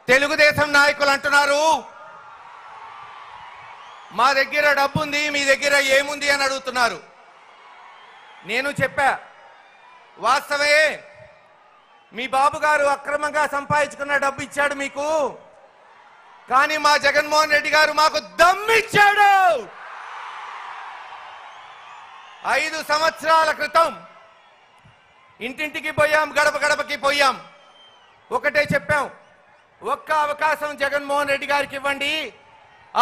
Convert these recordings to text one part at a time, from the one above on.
తెలుగుదేశం నాయకులు అంటున్నారు మా దగ్గర డబ్బు ఉంది, మీ దగ్గర ఏముంది అని అడుగుతున్నారు. నేను చెప్పా, వాస్తవే, మీ బాబు గారు అక్రమంగా సంపాదించుకున్న డబ్బు ఇచ్చాడు మీకు, కానీ మా జగన్మోహన్ రెడ్డి గారు మాకు దమ్మిచ్చాడు. 5 సంవత్సరాల క్రితం ఇంటింటికి పోయాం, గడప గడపకి పోయాం. ఒకటే చెప్పాం, ఒక్క అవకాశం జగన్మోహన్ రెడ్డి గారికి ఇవ్వండి,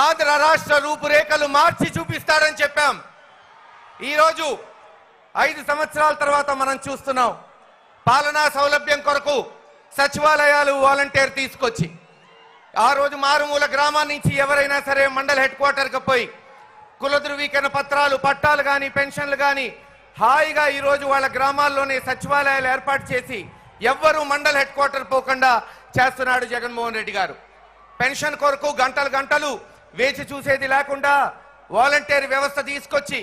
ఆంధ్ర రాష్ట్ర రూపురేఖలు మార్చి చూపిస్తాడని చెప్పాం. ఈరోజు 5 సంవత్సరాల తర్వాత మనం చూస్తున్నాం, పాలనా సౌలభ్యం కొరకు సచివాలయాలు వాలంటీర్ తీసుకొచ్చి, ఆ రోజు మారుమూల గ్రామాల నుంచి ఎవరైనా సరే మండల హెడ్ క్వార్టర్కి పోయి కుల ధృవీకరణ పత్రాలు, పట్టాలు కానీ పెన్షన్లు కానీ హాయిగా ఈరోజు వాళ్ళ గ్రామాల్లోనే సచివాలయాలు ఏర్పాటు చేసి ఎవ్వరూ మండల హెడ్ క్వార్టర్ పోకుండా చేస్తున్నాడు జగన్మోహన్ రెడ్డి గారు. పెన్షన్ కొరకు గంటలు గంటలు వేచి చూసేది లేకుండా వాలంటీర్ వ్యవస్థ తీసుకొచ్చి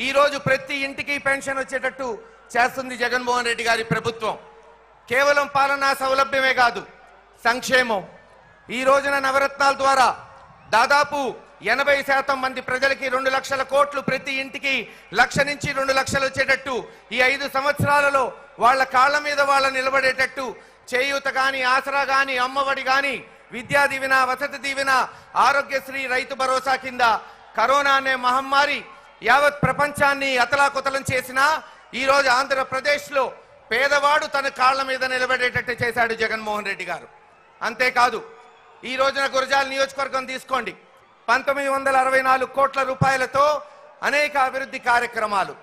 ఈరోజు ప్రతి ఇంటికి పెన్షన్ వచ్చేటట్టు చేస్తుంది జగన్మోహన్ రెడ్డి గారి ప్రభుత్వం. కేవలం పాలనా సౌలభ్యమే కాదు, సంక్షేమం. ఈ రోజున నవరత్నాల ద్వారా దాదాపు 80% మంది ప్రజలకి 2 లక్షల కోట్లు, ప్రతి ఇంటికి 1 నుంచి 2 లక్షలు వచ్చేటట్టు ఈ 5 సంవత్సరాలలో వాళ్ళ కాళ్ళ మీద వాళ్ళ నిలబడేటట్టు చేయూత కానీ, ఆసరా కానీ, అమ్మఒడి కానీ, విద్యా దీవెన, వసతి దీవెన, ఆరోగ్యశ్రీ, రైతు భరోసా కింద కరోనా అనే మహమ్మారి యావత్ ప్రపంచాన్ని అతలాకుతలం చేసినా ఈరోజు ఆంధ్రప్రదేశ్లో పేదవాడు తన కాళ్ళ మీద నిలబడేటట్టు చేశాడు జగన్మోహన్ రెడ్డి గారు. అంతేకాదు, ఈ రోజున గురజాల నియోజకవర్గం తీసుకోండి, 1964 కోట్ల రూపాయలతో అనేక అభివృద్ధి కార్యక్రమాలు,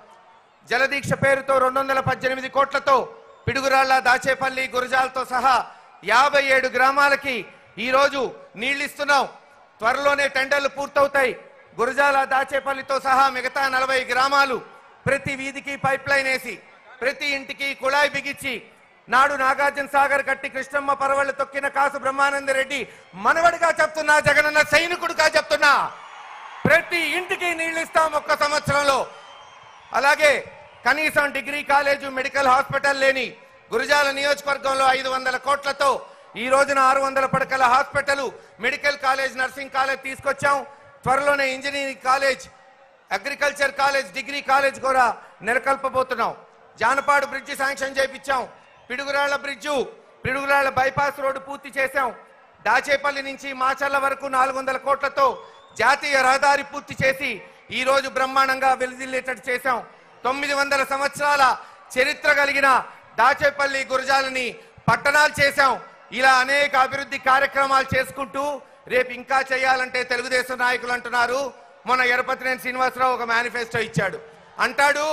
జలదీక్ష పేరుతో 218 కోట్లతో పిడుగురాళ్ల, దాచేపల్లి, గురజాలతో సహా 57 గ్రామాలకి ఈరోజు నీళ్ళిస్తున్నాం. త్వరలోనే టెండర్లు పూర్తవుతాయి. గురజాల, దాచేపల్లితో సహా మిగతా 40 గ్రామాలు ప్రతి వీధికి పైప్ లైన్ వేసి ప్రతి ఇంటికి కుళాయి బిగించి, నాడు నాగార్జున సాగర్ కట్టి కృష్ణమ్మ పరవళ్ళు తొక్కిన కాసు బ్రహ్మానంద రెడ్డి మనవడిగా చెప్తున్నా, జగనన్న సైనికుడిగా చెప్తున్నా, ప్రతి ఇంటికి నీళ్లు ఇస్తాం 1 సంవత్సరంలో. అలాగే కనీసం డిగ్రీ కాలేజు, మెడికల్ హాస్పిటల్ లేని గురజాల నియోజకవర్గంలో 500 కోట్లతో ఈ రోజున 600 పడకల hospital, medical college, nursing college తీసుకొచ్చాం. త్వరలోనే engineering college, agriculture college, degree college కూడా నెలకొల్పబోతున్నాం. జానపాడు బ్రిడ్జి శాంక్షన్ చేయించాం. Piduguralla bridge, Piduguralla bypass road పూర్తి చేశాం. దాచేపల్లి నుంచి మాచర్ల వరకు 400 కోట్లతో జాతీయ రహదారి పూర్తి చేసి ఈ రోజు బ్రహ్మాండంగా వెలుదిల్లేటట్టు చేశాం. 900 సంవత్సరాల చరిత్ర కలిగిన దాచేపల్లి, గురజాలని పట్టణాలు చేశాం. ఇలా అనేక అభివృద్ధి కార్యక్రమాలు చేసుకుంటూ రేపు ఇంకా చేయాలంటే తెలుగుదేశం నాయకులు అంటున్నారు. మొన్న ఎరపతినేని శ్రీనివాసరావు ఒక మేనిఫెస్టో ఇచ్చాడు. అంటాడు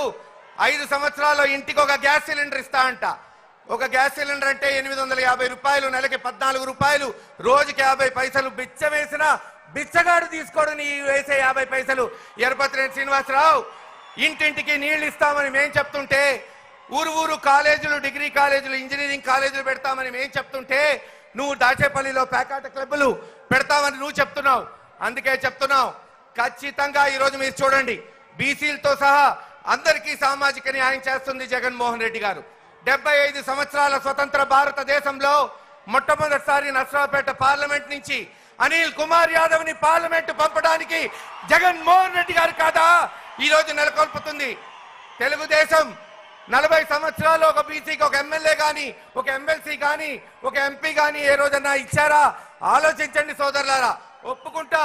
5 సంవత్సరాల్లో ఇంటికి ఒక గ్యాస్ సిలిండర్ ఇస్తా అంట. ఒక గ్యాస్ సిలిండర్ అంటే 850 రూపాయలు, నెలకి 14 రూపాయలు, రోజుకి 50 పైసలు. బిచ్చ వేసిన బిచ్చగాడు తీసుకోడు నీ వేసే 50 పైసలు. ఎరపతినేని శ్రీనివాసరావు ఇంటింటికి నీళ్లు ఇస్తామని మేం చెప్తుంటే, ఊరు కాలేజీలు, డిగ్రీ కాలేజీలు, ఇంజనీరింగ్ కాలేజీలు పెడతామని మేం చెప్తుంటే, నువ్వు దాచేపల్లిలో ప్యాకాట క్లబ్లు పెడతామని నువ్వు చెప్తున్నావు. అందుకే చెప్తున్నావు, ఖచ్చితంగా ఈరోజు మీరు చూడండి, బీసీలతో సహా అందరికీ సామాజిక న్యాయం చేస్తుంది జగన్మోహన్ రెడ్డి గారు. 75 సంవత్సరాల స్వతంత్ర భారతదేశంలో మొట్టమొదటిసారి నర్సరావుపేట పార్లమెంట్ నుంచి అనిల్ కుమార్ యాదవ్ ని పార్లమెంట్ పంపడానికి జగన్మోహన్ రెడ్డి గారు కాదా ఈరోజు నెలకొల్పుతుంది. తెలుగుదేశం 40 సంవత్సరాల్లో ఒక బీసీకి ఒక ఎమ్మెల్యే కానీ, ఒక ఎమ్మెల్సీ కానీ, ఒక ఎంపీ కానీ ఏ రోజన్నా ఇచ్చారా? ఆలోచించండి సోదరులారా. ఒప్పుకుంటా,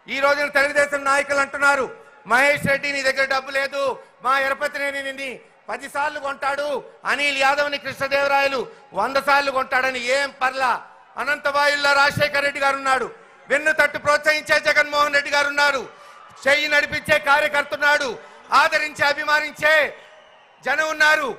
ఈ రోజున తెలుగుదేశం నాయకులు అంటున్నారు, మహేష్ రెడ్డి నీ దగ్గర డబ్బు లేదు, మా ఎరపతినేని నిన్ను 10 సార్లు కొంటాడు, అనిల్ యాదవ్ని కృష్ణదేవరాయలు 100 సార్లు కొంటాడని. ఏం పర్లా, అనంతవాయుల్లో రాజశేఖర రెడ్డి గారు ఉన్నాడు, వెన్ను తట్టు ప్రోత్సహించే జగన్మోహన్ రెడ్డి గారు ఉన్నారు, చెయ్యి నడిపించే కార్యకర్త ఉన్నాడు, ఆదరించే అభిమానించే జనం ఉన్నారు.